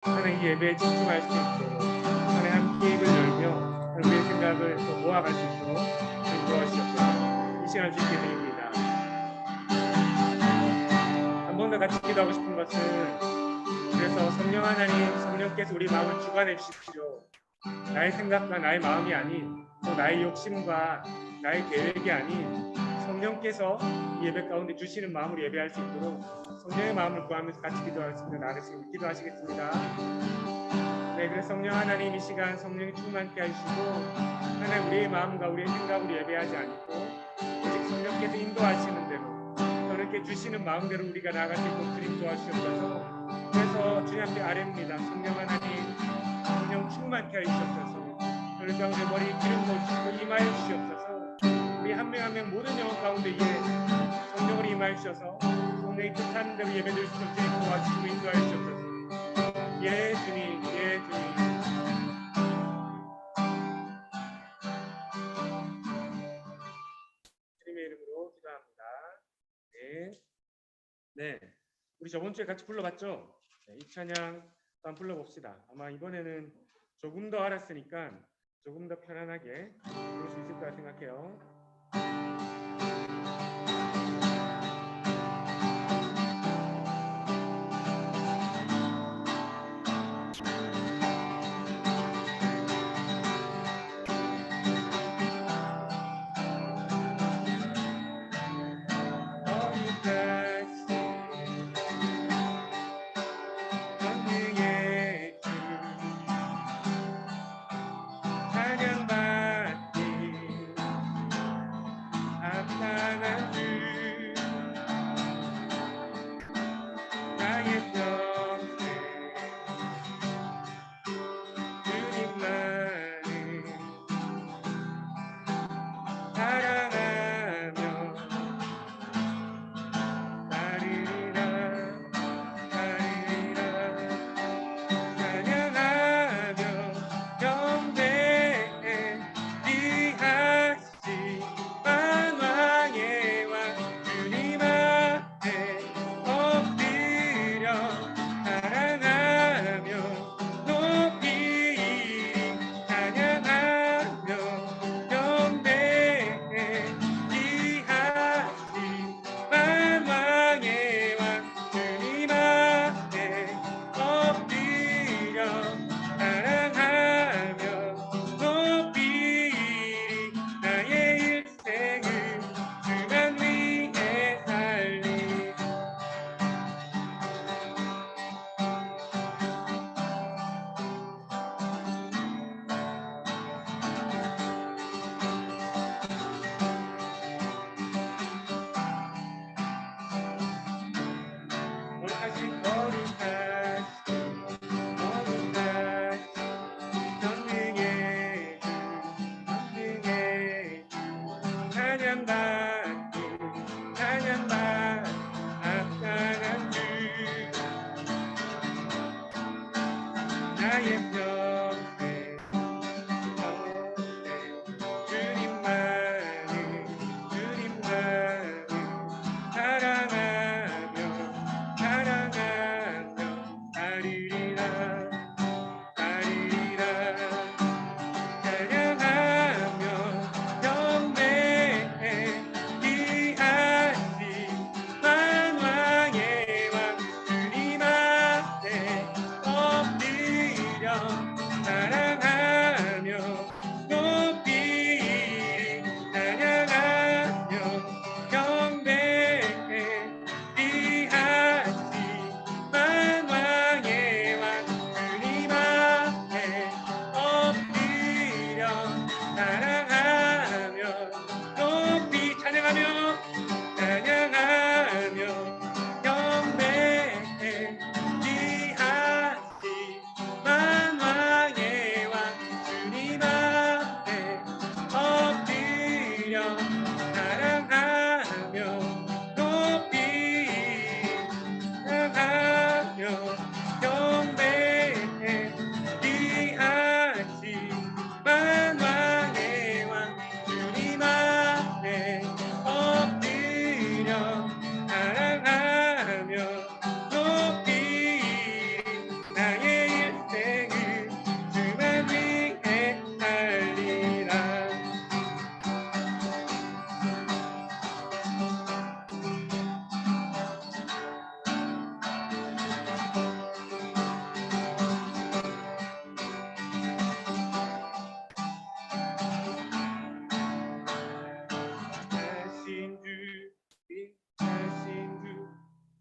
하나님 예배에 집중할 수 있도록 하나님 함께 입을 열며 우리의 생각을 또 모아갈 수 있도록 도와주시옵소서. 이 시간을 주께 드립니다. 한 번 더 같이 기도하고 싶은 것은, 그래서 성령 하나님, 성령께서 우리 마음을 주관해 주십시오. 나의 생각과 나의 마음이 아닌, 또 나의 욕심과 나의 계획이 아닌 성령께서 예배 가운데 주시는 마음으로 예배할 수 있도록 성령의 마음을 구하면서 같이 기도하겠습니다. 나가겠습니다. 기도하시겠습니다. 네, 그래서 성령 하나님, 이 시간 성령이 충만케 하시고 하나님 우리의 마음과 우리의 생각으로 예배하지 않고 오직 성령께서 인도하시는 대로, 성령께 주시는 마음대로 우리가 나아갈 수 있도록 주님 도와주시옵소서. 그래서 주님 앞에 아뢰입니다. 성령 하나님, 성령 충만케 하시옵소서. 우리 가운데 머리 기름 부으시고 임하여 주시옵소서. 우리 한 명 한 명 모든 영혼 가운데 성령으로 임하여 주셔서 성령이 뜻하는 대로 예배드릴 수 있도록 주님 도와주시고 인도하여 주시옵소서. 예 주님, 예 주님. 주님의 이름으로 기도합니다. 네, 우리 저번 주에 같이 불러봤죠? 네, 이 찬양 한번 불러봅시다. 아마 이번에는 조금 더 알았으니까 조금 더 편안하게 부를 수 있을 거라 생각해요.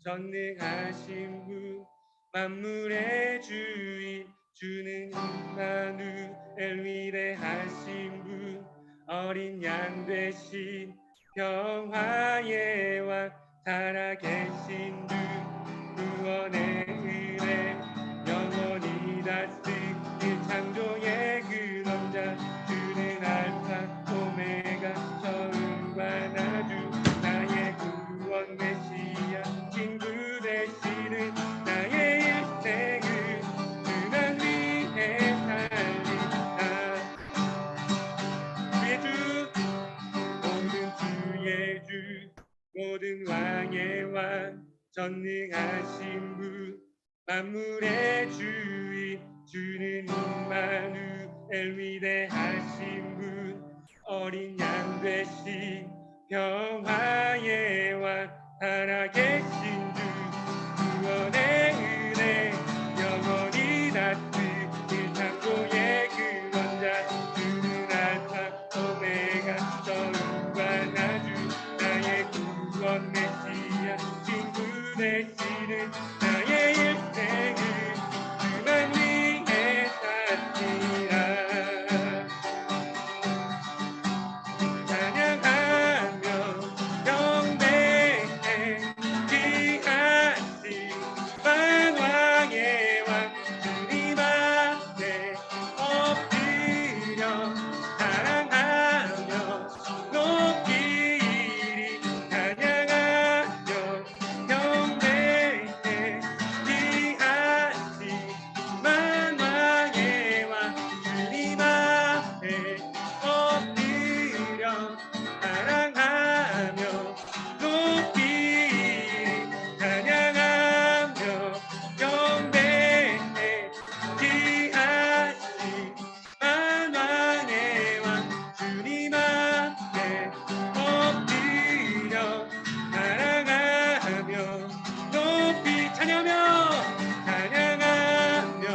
전능하신 분 만물의 주인 주는 임마누엘 위대하신 분 어린 양 되신 평화의 왕 살아계신 주 구원의 은혜 영원히 다스릴 창조의 근원자 주는 알파 오메가 처음과 나주 나의 구원 메시아 친구 되시는 나의 일생을 그만 위해 살리다 주의 주 모든 주의 주 모든 왕의 왕 전능하신 분 만물의 주인 주는 임마누엘 위대하신 분 어린 양 되신 평화의 왕 살아계신 주 구원의 은혜 영원히 다스릴 창조의 근원자 주는 알파 오메가 처음과 나주 나의 구원 메시아 친구 되시는 나의 일생을 그만 위해 살리라 찬양하며 경배해 귀하신 만왕의 왕 주님 앞에 엎드려 사랑하며 높이 찬양하며 경배해 귀하신 만왕의 왕 주님 앞에 엎드려 사랑하며 높이 찬양하며 경배해 귀하신 만왕의 왕 주님 앞에 엎드려 사랑하며 높이 찬양하며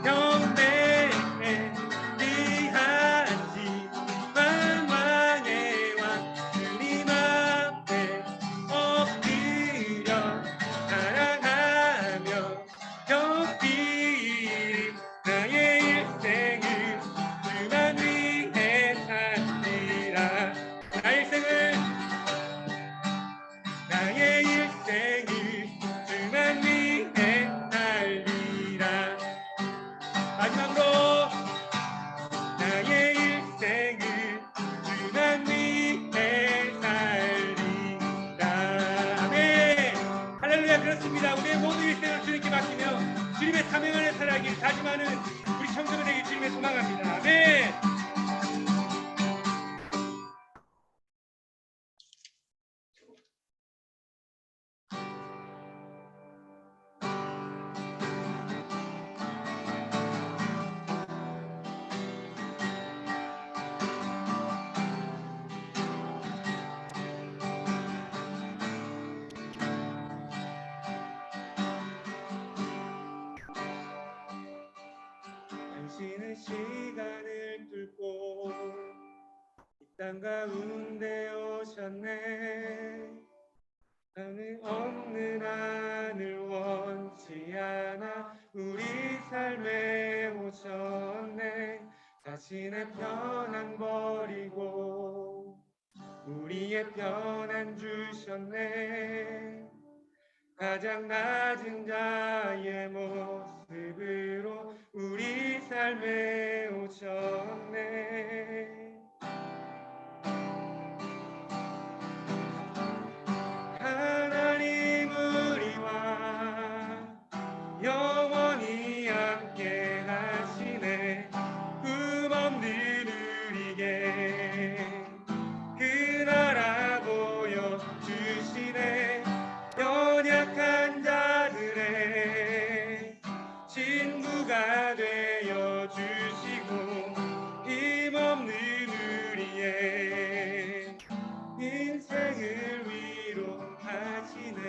경배해 귀하신 만왕의 왕 주님 앞에 엎드려 사랑하며 높이 나의 일생을 주만 위해 살리라 나의 일생을 주만 위해 살리라 마지막으로 나의 일생을 주만 위해 살리라 아멘 할렐루야 그렇습니다 우리의 모든 일생을 주님께 맡기며 주님의 사명 안에 살아가길 다짐하는 우리 청소년에게 주님의 소망합니다 아멘 당신은 시간을 뚫고 이 땅 가운데 오셨네 나는 없는 하늘 원치 않아 우리 삶에 오셨네 자신의 편안 버리고 우리의 편안 주셨네 가장 낮은 자의 모습으로 우리 삶에 오셨네 하나님 우리와 영원히 함께 하시네 꿈 없는 우리에게 그 나라 보여주시네 연약한 자들의 친구가 되어 주시고 힘없는 우리의 인생을 위로하시네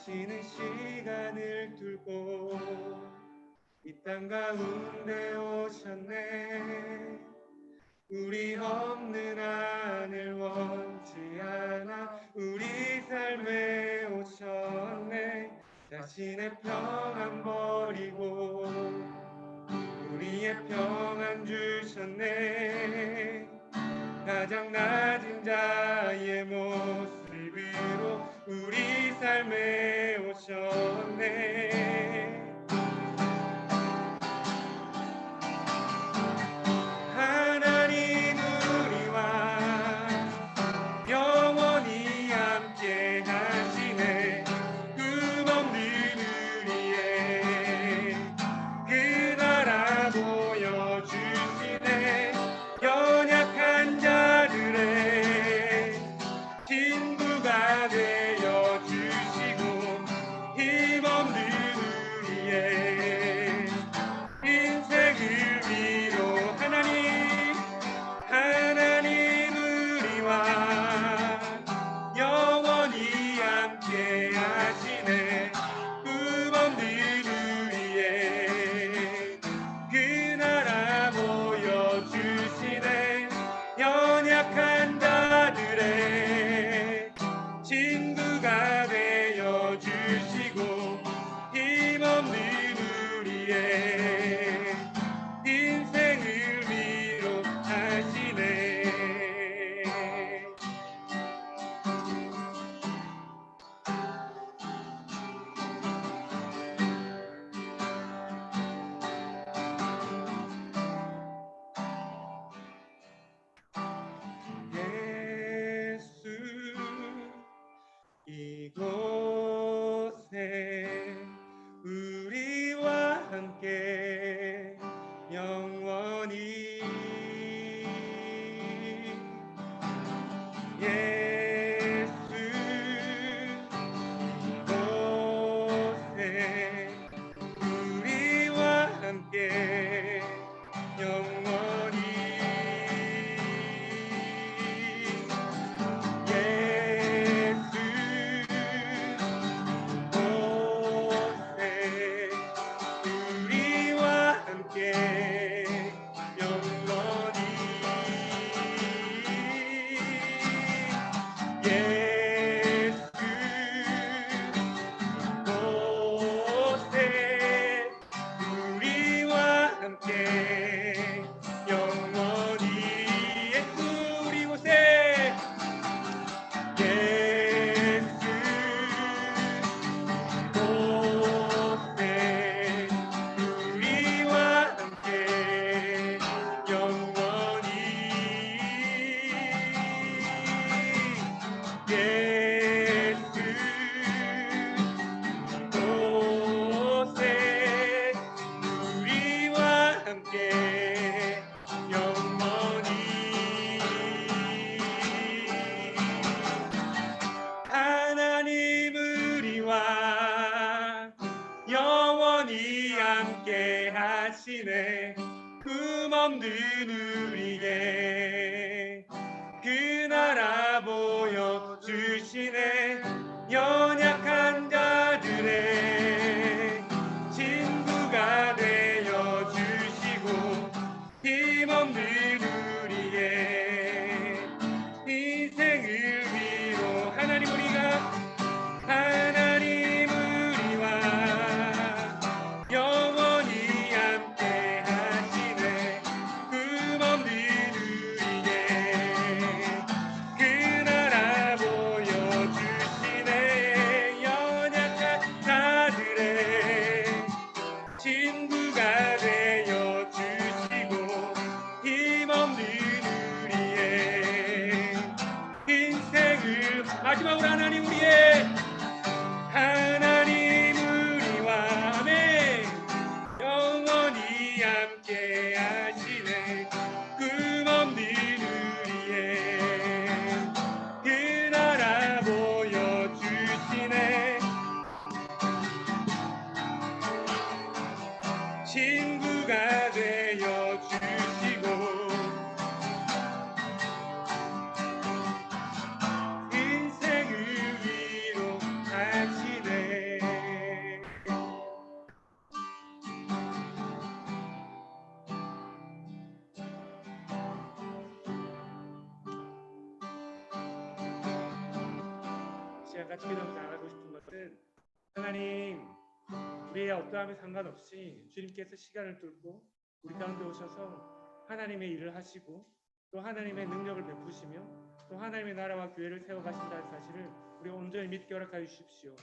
하시는 시간을 두고 이 땅 가운데 오셨네. 우리 없는 하늘 원치 않아 우리 삶에 오셨네. 자신의 평안 버리고 우리의 평안 주셨네. 가장 낮은 자의 모습으로 우리 삶에 오셨네. 하나님 우리와 영원히 함께 하시네. 꿈없는 우리의 그 나라 보여주시네. 연약한 자들의 친구가 되어주시고 힘없는 우리의 인생을 위로 하나님 우리와 영원히 함께 하시네. 꿈없는 우리의 그 나라 보여주시네. 연약한 자들의 친구가 되어주시고 힘없는 우리의 인생을 위로하시네. 예수 이곳에 우리와 함께 영원히 예수 이곳에 우리와 함께 영원히 예수 이곳에 우리와 함께 영원히 예수 이곳에 우리와 함께 영원히 예수 이곳에 예수 이곳에 우리와 함께 영원히 예수 이곳에 우리와 함께 영원히 하나님 우리와 영원히 함께 하시네. 꿈없는 우리의 그 나라 보여주시네. 연약한 자들의 친구가 되어주시고 힘없는 우리의 인생을 위로 하나님 우리와 영원히 함께 하시네. 꿈없는 우리의 그 나라 보여주시네. 연약한 자들의 친구가 되어주시고 힘없는 우리의 인생을 마지막으로 하나님 우리와 아멘 영원히 함께 하시네. 꿈없는 우리의 그 나라 보여주시네. 친구가 되어주시고 인생을 위로하시네. 같이 기도하면서 나가고 싶은 것은 하나님 우리의 어떠함에 상관없이 주님께서 시간을 뚫고 우리 가운데 오셔서 하나님의 일을 하시고 또 하나님의 능력을 베푸시며 또 하나님의 나라와 교회를 세워가신다는 사실을 우리가 온전히 믿게 허락하여 주십시오.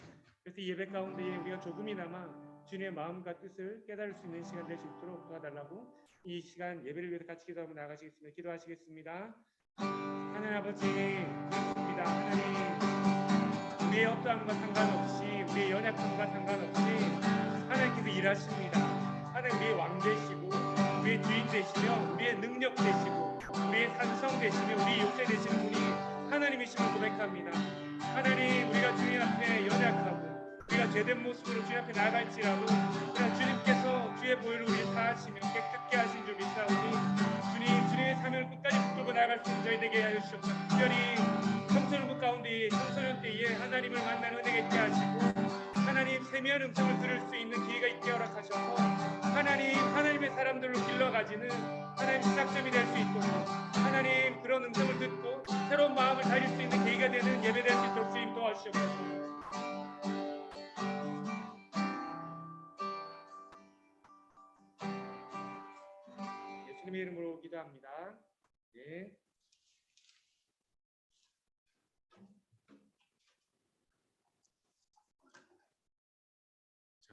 그래서 이 예배 가운데에 우리가 조금이나마 주님의 마음과 뜻을 깨달을 수 있는 시간 될 수 있도록 도와달라고 이 시간 예배를 위해서 같이 기도하며 나가시겠습니다. 기도하시겠습니다. 하나님 아버지 그렇습니다. 하나님 우리의 어떠함과 상관없이 우리의 연약함과 상관없이 하나님께서 일하십니다. 하나님 우리의 왕 되시고 우리의 주인 되시며 우리의 능력 되시고 우리의 산성 되시며 우리의 요새 되시는 분이 하나님이심을 고백합니다. 하나님 우리가 주님 앞에 연약하고 우리가 죄된 모습으로 주님 앞에 나갈지라도 그러나 주님께서 주의 보혈을 우리를 사하시며 깨끗게 하신 줄 믿사오니 주님의 사명을 끝까지 붙들고 나갈 수 있는 저희 되게 하여 주시옵소서. 특별히 청소년부 가운데 청소년 때에 하나님을 만나는 은혜가 있게 하시고 하나님 세미한 음성을 들을 수 있는 기회가 있게 허락하셔서 하나님의 사람들로 길러가지는 하나님 시작점이 될 수 있도록 하나님 그런 음성을 듣고 새로운 마음을 가질 수 있는 계기가 되는 예배 될 수 있도록 주님 도와주시옵소서. 예수님의 이름으로 기도합니다. 네.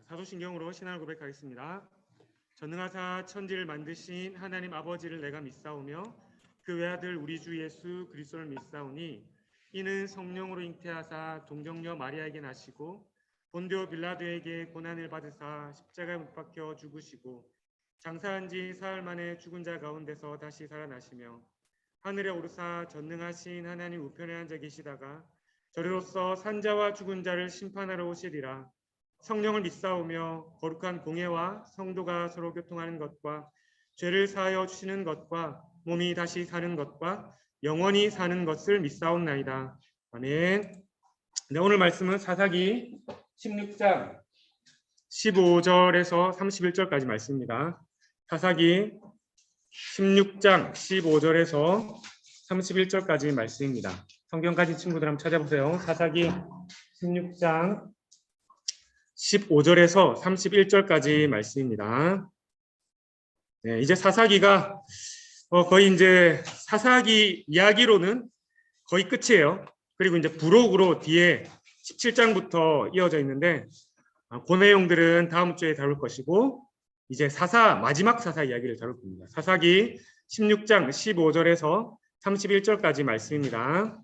사도신경으로 신앙을 고백하겠습니다. 전능하사 천지를 만드신 하나님 아버지를 내가 믿사오며 그 외아들 우리 주 예수 그리스도를 믿사오니 이는 성령으로 잉태하사 동정녀 마리아에게 나시고 본디오 빌라도에게 고난을 받으사 십자가에 못 박혀 죽으시고 장사한 지 사흘 만에 죽은 자 가운데서 다시 살아나시며 하늘에 오르사 전능하신 하나님 우편에 앉아 계시다가 저리로서 산자와 죽은 자를 심판하러 오시리라. 성령을 믿사오며 거룩한 공예와 성도가 서로 교통하는 것과 죄를 사하여 주시는 것과 몸이 다시 사는 것과 영원히 사는 것을 믿사옵나이다. 아멘. 네, 오늘 말씀은 사사기 16장 15절에서 31절까지 말씀입니다. 사사기 16장 15절에서 31절까지 말씀입니다. 성경 가진 친구들 한번 찾아보세요. 사사기 16장 15절에서 31절까지 말씀입니다. 네, 이제 사사기가 거의 이제 사사기 이야기로는 거의 끝이에요. 그리고 이제 부록으로 뒤에 17장부터 이어져 있는데 그 내용들은 다음 주에 다룰 것이고 이제 마지막 사사 이야기를 다룰 겁니다. 사사기 16장 15절에서 31절까지 말씀입니다.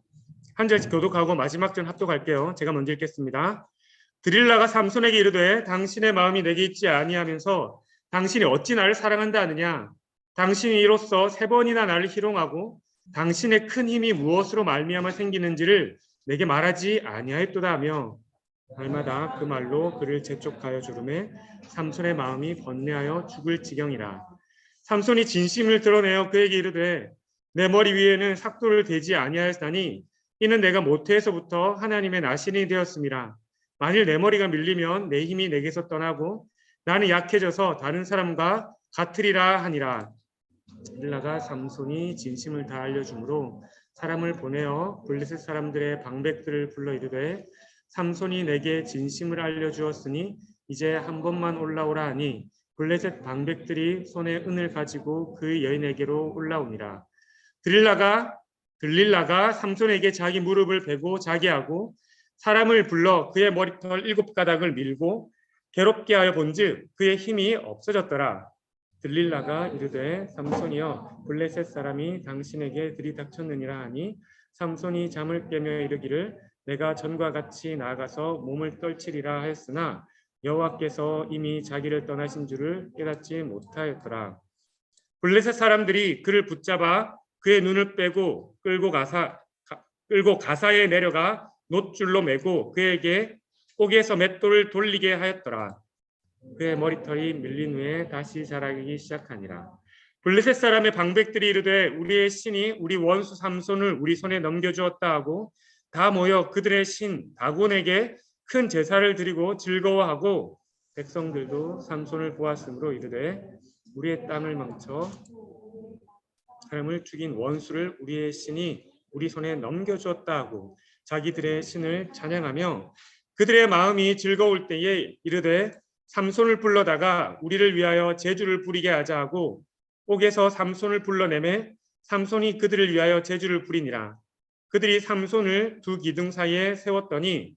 한 절씩 교독하고 마지막 절 합독할게요. 제가 먼저 읽겠습니다. 드릴라가 삼손에게 이르되 당신의 마음이 내게 있지 아니하면서 당신이 어찌 나를 사랑한다 하느냐. 당신이 이로써 3번이나 나를 희롱하고 당신의 큰 힘이 무엇으로 말미암아 생기는지를 내게 말하지 아니하였도다 하며 날마다 그 말로 그를 재촉하여 주름에 삼손의 마음이 번뇌하여 죽을 지경이라. 삼손이 진심을 드러내어 그에게 이르되 내 머리 위에는 삭도를 대지 아니하였다니 이는 내가 모태에서부터 하나님의 나신이 되었음이라. 만일 내 머리가 밀리면 내 힘이 내게서 떠나고 나는 약해져서 다른 사람과 같으리라 하니라. 드릴라가 삼손이 진심을 다 알려주므로 사람을 보내어 블레셋 사람들의 방백들을 불러 이르되 삼손이 내게 진심을 알려주었으니 이제 한 번만 올라오라 하니 블레셋 방백들이 손에 은을 가지고 그 여인에게로 올라오니라. 들릴라가 삼손에게 자기 무릎을 베고 자게 하고 사람을 불러 그의 머리털 7가닥을 밀고 괴롭게 하여 본즉 그의 힘이 없어졌더라. 들릴라가 이르되 삼손이여 블레셋 사람이 당신에게 들이닥쳤느니라 하니 삼손이 잠을 깨며 이르기를 내가 전과 같이 나아가서 몸을 떨치리라 하였으나 여호와께서 이미 자기를 떠나신 줄을 깨닫지 못하였더라. 블레셋 사람들이 그를 붙잡아 그의 눈을 빼고 끌고 가사에 내려가 놋줄로 매고 그에게 꼬기에서 맷돌을 돌리게 하였더라. 그의 머리털이 밀린 후에 다시 자라기 시작하니라. 블레셋 사람의 방백들이 이르되 우리의 신이 우리 원수 삼손을 우리 손에 넘겨주었다 하고 다 모여 그들의 신 다곤에게 큰 제사를 드리고 즐거워하고 백성들도 삼손을 보았으므로 이르되 우리의 땅을 망쳐 사람을 죽인 원수를 우리의 신이 우리 손에 넘겨주었다 하고 자기들의 신을 찬양하며 그들의 마음이 즐거울 때에 이르되 삼손을 불러다가 우리를 위하여 제주를 부리게 하자 하고 옥에서 삼손을 불러내매 삼손이 그들을 위하여 제주를 부리니라. 그들이 삼손을 두 기둥 사이에 세웠더니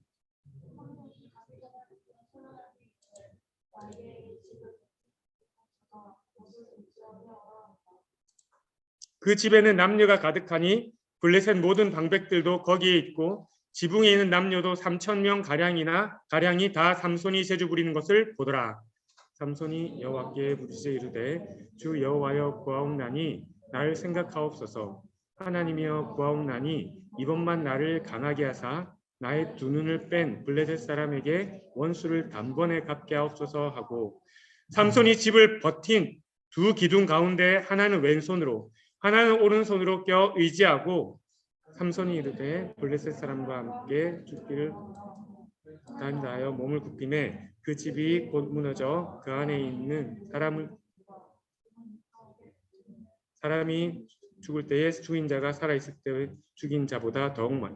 그 집에는 남녀가 가득하니 블레셋 모든 방백들도 거기에 있고 지붕에 있는 남녀도 3,000명 가량이 다 삼손이 제주 부리는 것을 보더라. 삼손이 여호와께 부르짖어 이르되 주 여호와여 구하옵나니 나를 생각하옵소서. 하나님이여 구하옵나니 이번만 나를 강하게 하사 나의 두 눈을 뺀 블레셋 사람에게 원수를 단번에 갚게 하옵소서 하고 삼손이 집을 버틴 두 기둥 가운데 하나는 왼손으로 하나는 오른손으로 껴 의지하고 삼손이 이르되 블레셋 사람과 함께 죽기를 다하여 몸을 굽히매 그 집이 곧 무너져 그 안에 있는 사람이 죽을 때에 죽인 자가 살아있을 때 죽인 자보다 더욱 많이.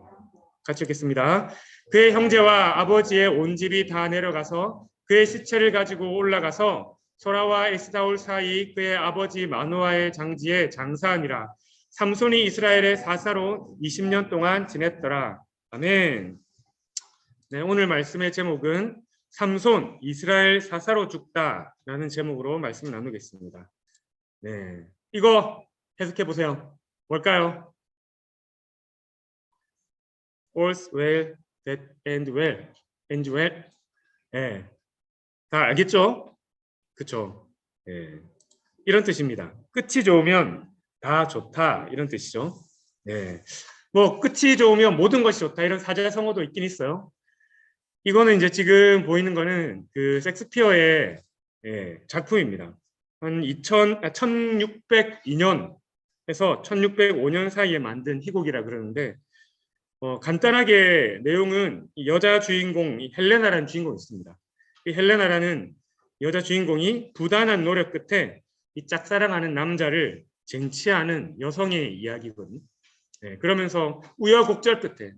같이 읽겠습니다. 그의 형제와 아버지의 온 집이 다 내려가서 그의 시체를 가지고 올라가서 소라와 에스다올 사이 그의 아버지 마노아의 장지에 장사하니라. 삼손이 이스라엘의 사사로 20년 동안 지냈더라. 아멘. 네, 오늘 말씀의 제목은 삼손 이스라엘 사사로 죽다라는 제목으로 말씀을 나누겠습니다. 네, 이거 해석해 보세요. 뭘까요? All's well that ends well. ends well. 네, 다 알겠죠? 그렇죠? 네, 이런 뜻입니다. 끝이 좋으면 다 좋다 이런 뜻이죠. 네, 뭐 끝이 좋으면 모든 것이 좋다 이런 사자성어도 있긴 있어요. 이거는 이제 지금 보이는 거는 그 섹스피어의 작품입니다. 한 1602년에서 1605년 사이에 만든 희곡이라 그러는데 간단하게 내용은 여자 주인공 헬레나라는 주인공이 있습니다. 이 헬레나라는 여자 주인공이 부단한 노력 끝에 이 짝사랑하는 남자를 쟁취하는 여성의 이야기거든요. 네, 그러면서 우여곡절 끝에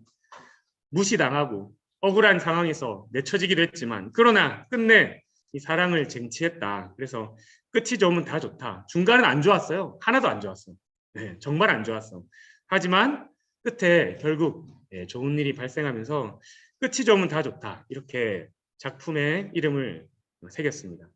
무시당하고 억울한 상황에서 내쳐지기도 했지만 그러나 끝내 이 사랑을 쟁취했다. 그래서 끝이 좋으면 다 좋다. 중간은 안 좋았어요. 하나도 안 좋았어. 네, 정말 안 좋았어. 하지만 끝에 결국 좋은 일이 발생하면서 끝이 좋으면 다 좋다. 이렇게 작품의 이름을 새겼습니다.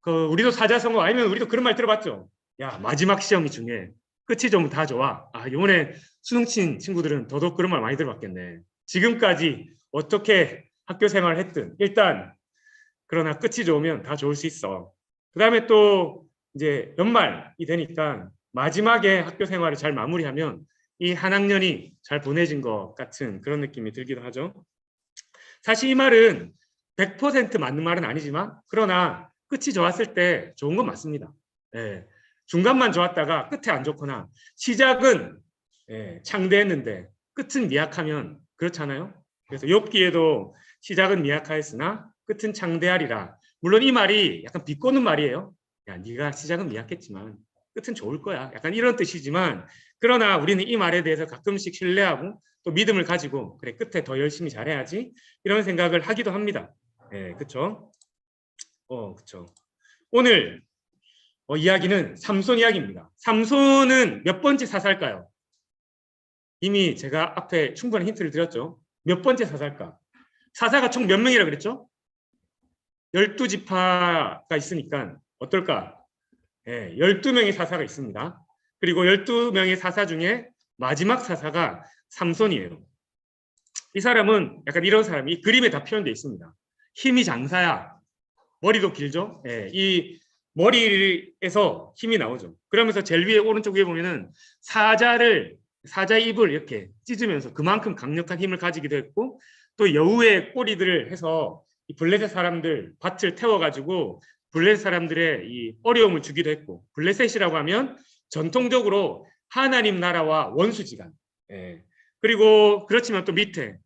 우리도 사자성어 아니면 우리도 그런 말 들어봤죠. 야, 마지막 시험이 중요해. 끝이 좋으면 다 좋아. 이번에 수능 친 친구들은 더더욱 그런 말 많이 들어봤겠네. 지금까지 어떻게 학교 생활을 했든 일단 그러나 끝이 좋으면 다 좋을 수 있어. 그 다음에 또 이제 연말이 되니까 마지막에 학교 생활을 잘 마무리하면 이 한 학년이 잘 보내진 것 같은 그런 느낌이 들기도 하죠. 사실 이 말은 100% 맞는 말은 아니지만 그러나 끝이 좋았을 때 좋은 건 맞습니다. 중간만 좋았다가 끝에 안 좋거나 시작은 창대했는데 끝은 미약하면 그렇잖아요. 그래서 욥기에도 시작은 미약하였으나 끝은 창대하리라. 물론 이 말이 약간 비꼬는 말이에요. 야, 네가 시작은 미약했지만 끝은 좋을 거야. 약간 이런 뜻이지만 그러나 우리는 이 말에 대해서 가끔씩 신뢰하고 또 믿음을 가지고 그래 끝에 더 열심히 잘해야지 이런 생각을 하기도 합니다. 그렇죠? 그렇죠. 오늘 이야기는 삼손 이야기입니다. 삼손은 몇 번째 사사일까요? 이미 제가 앞에 충분한 힌트를 드렸죠. 몇 번째 사사일까? 사사가 총 몇 명이라 그랬죠? 12지파가 있으니까 어떨까? 12명의 사사가 있습니다. 그리고 12명의 사사 중에 마지막 사사가 삼손이에요. 이 사람은 약간 이런 사람이 이 그림에 다 표현되어 있습니다. 힘이 장사야. 머리도 길죠? 이 머리에서 힘이 나오죠. 그러면서 제일 위에 오른쪽 위에 보면은 사자 입을 이렇게 찢으면서 그만큼 강력한 힘을 가지기도 했고 또 여우의 꼬리들을 해서 이 블레셋 사람들 밭을 태워가지고 블레셋 사람들의 이 어려움을 주기도 했고 블레셋이라고 하면 전통적으로 하나님 나라와 원수지간. 그리고 그렇지만 또 밑에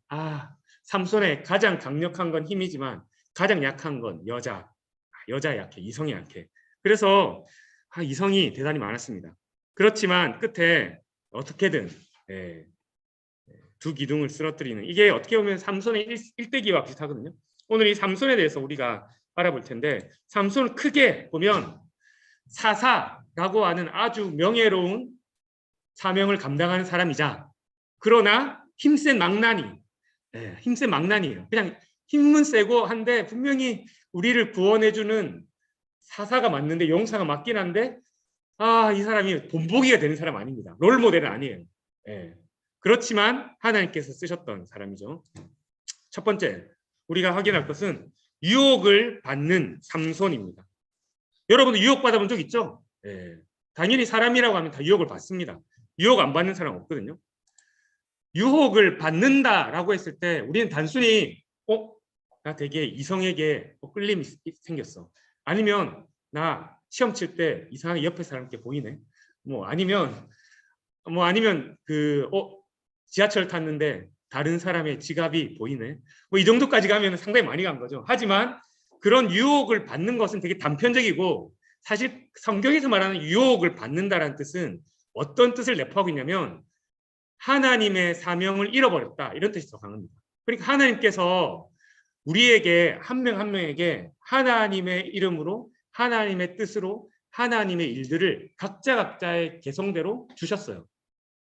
삼손의 가장 강력한 건 힘이지만 가장 약한 건 여자 약해, 이성이 약해. 그래서 이성이 대단히 많았습니다. 그렇지만 끝에 어떻게든 두 기둥을 쓰러뜨리는, 이게 어떻게 보면 삼손의 일대기와 비슷하거든요. 오늘 이 삼손에 대해서 우리가 알아볼 텐데, 삼손을 크게 보면 사사라고 하는 아주 명예로운 사명을 감당하는 사람이자, 그러나 힘센 망나니, 힘센 망나니예요. 그냥 힘은 세고 한데 분명히 우리를 구원해주는 사사가 맞는데, 용사가 맞긴 한데, 이 사람이 본보기가 되는 사람 아닙니다. 롤 모델은 아니에요. 그렇지만 하나님께서 쓰셨던 사람이죠. 첫 번째 우리가 확인할 것은 유혹을 받는 삼손입니다. 여러분도 유혹 받아본 적 있죠? 당연히 사람이라고 하면 다 유혹을 받습니다. 유혹 안 받는 사람 없거든요. 유혹을 받는다라고 했을 때 우리는 단순히 나 되게 이성에게 끌림이 생겼어, 아니면 나 시험 칠 때 이상하게 옆에 사람께 보이네, 아니면 지하철 탔는데 다른 사람의 지갑이 보이네, 이 정도까지 가면 상당히 많이 간 거죠. 하지만 그런 유혹을 받는 것은 되게 단편적이고, 사실 성경에서 말하는 유혹을 받는다라는 뜻은 어떤 뜻을 내포하고 있냐면 하나님의 사명을 잃어버렸다, 이런 뜻이 더 강합니다. 그러니까 하나님께서 우리에게 한 명 한 명에게 하나님의 이름으로, 하나님의 뜻으로 하나님의 일들을 각자의 개성대로 주셨어요.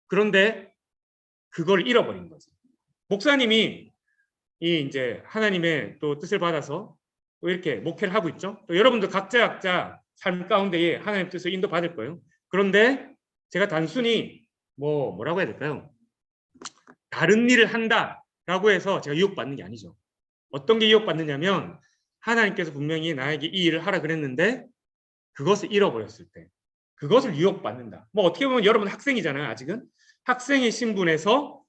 그런데 그걸 잃어버린 거죠. 목사님이 이제 하나님의 또 뜻을 받아서 또 이렇게 목회를 하고 있죠. 또 여러분도 각자 삶 가운데에 하나님의 뜻을 인도받을 거예요. 그런데 제가 단순히 뭐라고 해야 될까요? 다른 일을 한다라고 해서 제가 유혹받는 게 아니죠. 어떤 게 유혹받느냐면, 하나님께서 분명히 나에게 이 일을 하라 그랬는데 그것을 잃어버렸을 때 그것을 유혹받는다. 어떻게 보면 여러분 학생이잖아요. 아직은 학생의 신분에서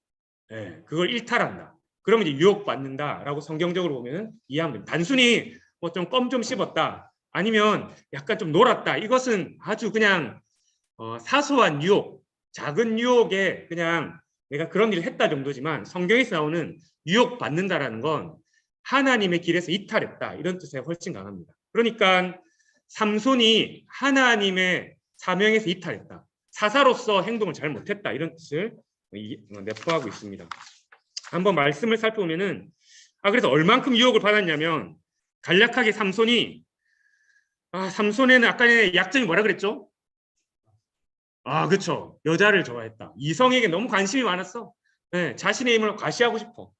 그걸 일탈한다. 그러면 이제 유혹받는다라고 성경적으로 보면 이해하면 됩니다. 단순히 좀 껌 좀 씹었다, 아니면 약간 좀 놀았다, 이것은 아주 그냥 사소한 유혹, 작은 유혹에 그냥 내가 그런 일을 했다 정도지만, 성경에서 나오는 유혹받는다라는 건 하나님의 길에서 이탈했다, 이런 뜻에 훨씬 강합니다. 그러니까 삼손이 하나님의 사명에서 이탈했다, 사사로서 행동을 잘 못했다, 이런 뜻을 내포하고 있습니다. 한번 말씀을 살펴보면은, 그래서 얼만큼 유혹을 받았냐면, 간략하게 삼손에는 아까 전에 약점이 뭐라 그랬죠? 그렇죠. 여자를 좋아했다. 이성에게 너무 관심이 많았어. 자신의 힘을 과시하고 싶어.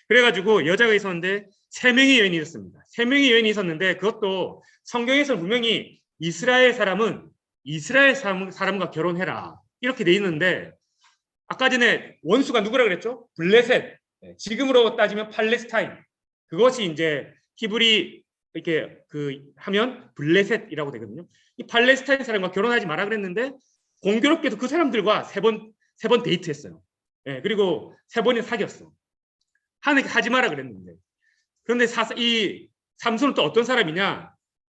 그래가지고 여자가 있었는데 3명의 여인이 있었습니다. 3명의 여인이 있었는데, 그것도 성경에서 분명히 이스라엘 사람은 이스라엘 사람과 결혼해라, 이렇게 돼 있는데, 아까 전에 원수가 누구라 그랬죠? 블레셋. 지금으로 따지면 팔레스타인. 그것이 이제 히브리 이렇게 하면 블레셋이라고 되거든요. 이 팔레스타인 사람과 결혼하지 마라 그랬는데, 공교롭게도 그 사람들과 세 번 데이트했어요. 그리고 3번이 사귀었어. 하지 마라 그랬는데. 그런데 이 삼손은 또 어떤 사람이냐?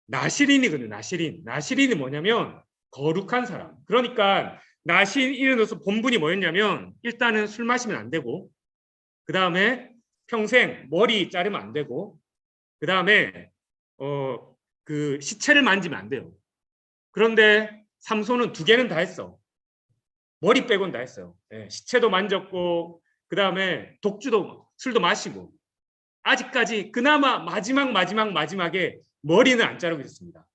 나시린이거든요. 나시린이 뭐냐면 거룩한 사람. 그러니까 나시린으로서 본분이 뭐였냐면, 일단은 술 마시면 안 되고, 그 다음에 평생 머리 자르면 안 되고, 그 다음에 그 시체를 만지면 안 돼요. 그런데 삼손은 2개는 다 했어. 머리 빼고는 다 했어요. 시체도 만졌고, 그 다음에 술도 마시고, 아직까지 그나마 마지막에 머리는 안 자르고 있었습니다.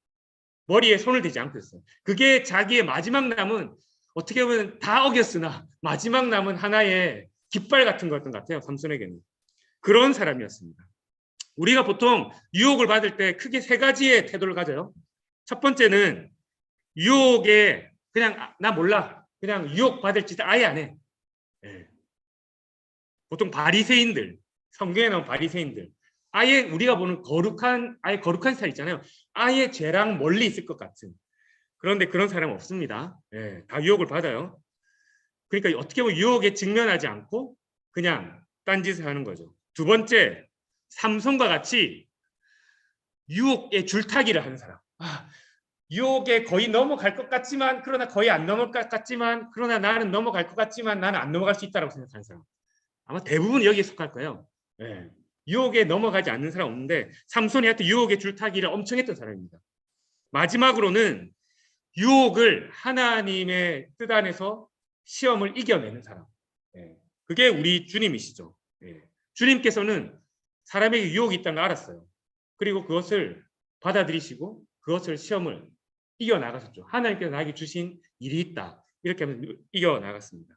머리에 손을 대지 않고 있어요. 그게 자기의 마지막 남은, 어떻게 보면 다 어겼으나 마지막 남은 하나의 깃발 같은 거였던 것 같아요. 삼손에게는. 그런 사람이었습니다. 우리가 보통 유혹을 받을 때 크게 3가지의 태도를 가져요. 첫 번째는 유혹에 그냥 나 몰라, 그냥 유혹 받을 짓을 아예 안 해. 보통 바리새인들, 성경에 나온 바리새인들, 아예 우리가 보는 거룩한 스타일 있잖아요. 아예 죄랑 멀리 있을 것 같은. 그런데 그런 사람은 없습니다. 다 유혹을 받아요. 그러니까 어떻게 보면 유혹에 직면하지 않고 그냥 딴짓을 하는 거죠. 두 번째, 삼손과 같이 유혹에 줄타기를 하는 사람. 유혹에 거의 넘어갈 것 같지만, 그러나 거의 안 넘어갈 것 같지만, 그러나 나는 넘어갈 것 같지만 나는 안 넘어갈 수 있다고 생각하는 사람. 아마 대부분 여기에 속할 거예요. 유혹에 넘어가지 않는 사람 없는데, 삼손이 하여튼 유혹의 줄타기를 엄청 했던 사람입니다. 마지막으로는 유혹을 하나님의 뜻 안에서 시험을 이겨내는 사람. 그게 우리 주님이시죠. 예. 주님께서는 사람에게 유혹이 있다는 걸 알았어요. 그리고 그것을 받아들이시고 그것을 시험을 이겨나가셨죠. 하나님께서 나에게 주신 일이 있다. 이렇게 하면 이겨나갔습니다.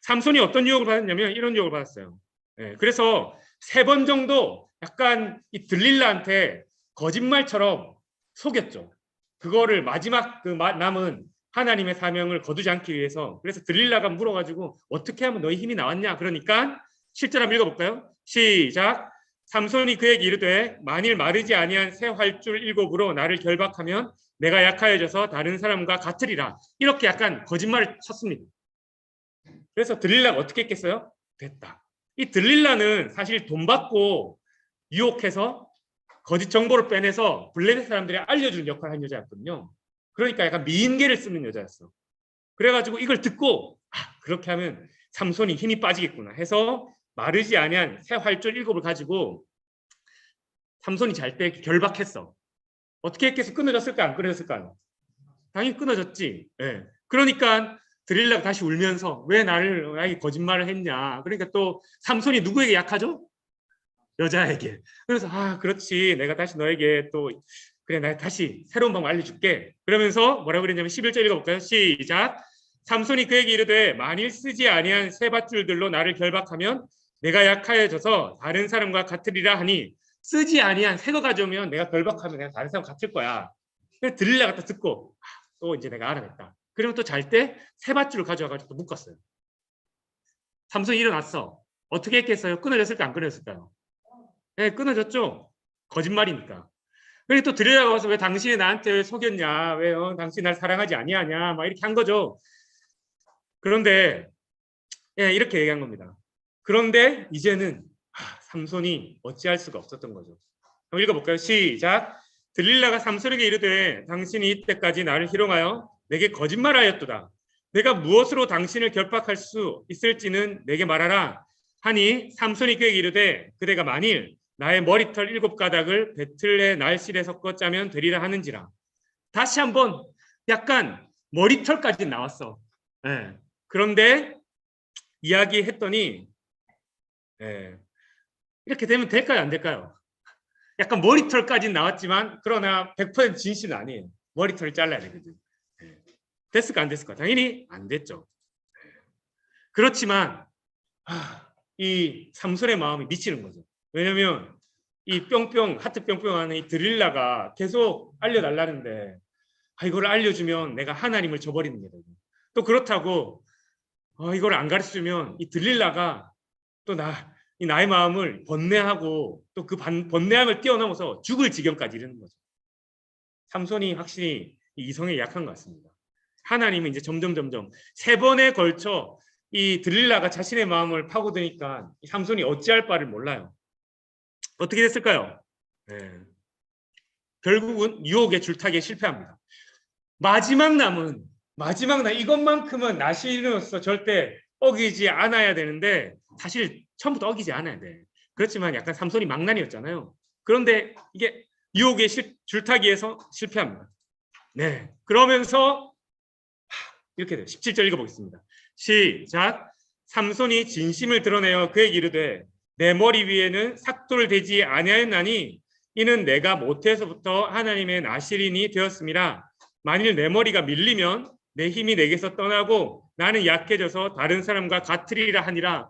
삼손이 어떤 유혹을 받았냐면 이런 유혹을 받았어요. 예. 그래서 3번 정도 약간 이 들릴라한테 거짓말처럼 속였죠. 그거를 마지막 그 남은 하나님의 사명을 거두지 않기 위해서. 그래서 들릴라가 물어가지고 어떻게 하면 너희 힘이 나왔냐. 그러니까 실제로 한번 읽어볼까요? 시작. 삼손이 그에게 이르되 만일 마르지 아니한 새 활줄 7으로 나를 결박하면 내가 약하여져서 다른 사람과 같으리라. 이렇게 약간 거짓말을 쳤습니다. 그래서 들릴라가 어떻게 했겠어요? 됐다. 이 들릴라는 사실 돈 받고 유혹해서 거짓 정보를 빼내서 블레셋 사람들이 알려주는 역할을 한 여자였거든요. 그러니까 약간 미인계를 쓰는 여자였어. 그래가지고 이걸 듣고 그렇게 하면 삼손이 힘이 빠지겠구나 해서 마르지 아니한 새 활줄 7을 가지고 삼손이 잘 때 결박했어. 어떻게 했겠어? 끊어졌을까? 안 끊어졌을까요? 당연히 끊어졌지. 예. 그러니까 드릴라가 다시 울면서 왜 나에게 거짓말을 했냐. 그러니까 또 삼손이 누구에게 약하죠? 여자에게. 그래서 그렇지. 내가 다시 너에게 또 그래 내가 다시 새로운 방법 알려줄게. 그러면서 뭐라고 그랬냐면 11절 읽어볼까요? 시작. 삼손이 그에게 이르되 만일 쓰지 아니한 새 밧줄들로 나를 결박하면 내가 약하여져서 다른 사람과 같으리라 하니 쓰지 아니한 새 거 가져오면 내가 결박하면 내가 다른 사람 같을 거야. 그래서 들릴라가 또 듣고 또 이제 내가 알아냈다. 그러면 또 잘 때 새 밧줄을 가져와가지고 또 묶었어요. 삼손이 일어났어. 어떻게 했겠어요? 끊어졌을까 안 끊어졌을까요? 네, 끊어졌죠. 거짓말이니까. 그리고 또 들여다가 와서 왜 당신이 나한테 왜 속였냐? 왜 당신이 날 사랑하지 아니하냐? 막 이렇게 한 거죠. 그런데 이렇게 얘기한 겁니다. 그런데 이제는 삼손이 어찌할 수가 없었던 거죠. 한번 읽어볼까요? 시작. 들릴라가 삼손에게 이르되 당신이 이때까지 나를 희롱하여 내게 거짓말하였도다. 내가 무엇으로 당신을 결박할 수 있을지는 내게 말하라. 하니 삼손이 그에게 이르되 그대가 만일 나의 머리털 7가닥을 배틀의 날실에 섞어 짜면 되리라 하는지라. 다시 한번 약간 머리털까지 나왔어. 그런데 이야기했더니 이렇게 되면 될까요? 안 될까요? 약간 머리털까지 나왔지만 그러나 100% 진실은 아니에요. 머리털을 잘라야 되거든. 됐을까 안 됐을까? 당연히 안 됐죠. 그렇지만 이 삼손의 마음이 미치는 거죠. 왜냐하면 이 뿅뿅 하트 뿅뿅하는 이 드릴라가 계속 알려달라는데 이걸 알려주면 내가 하나님을 저버리는 거거든요. 또 그렇다고 이걸 안 가르쳐주면 이 드릴라가 또 나의 마음을 번뇌하고 또 그 번뇌함을 뛰어넘어서 죽을 지경까지 이르는 거죠. 삼손이 확실히 이성에 약한 것 같습니다. 하나님은 이제 점점 3번에 걸쳐 이 들릴라가 자신의 마음을 파고드니까 삼손이 어찌할 바를 몰라요. 어떻게 됐을까요? 결국은 유혹의 줄타기에 실패합니다. 마지막 남 이것만큼은 나시인으로서 절대 어기지 않아야 되는데 사실 처음부터 어기지 않아야 돼. 그렇지만 약간 삼손이 망난이었잖아요. 그런데 이게 유혹의 줄타기에서 실패합니다. 그러면서 이렇게 돼요. 17절 읽어보겠습니다. 시작. 삼손이 진심을 드러내어 그에게 이르되 내 머리 위에는 삭도를 대지 아니하였나니 이는 내가 모태에서부터 하나님의 나실인이 되었음이라. 만일 내 머리가 밀리면 내 힘이 내게서 떠나고 나는 약해져서 다른 사람과 같으리라 하니라.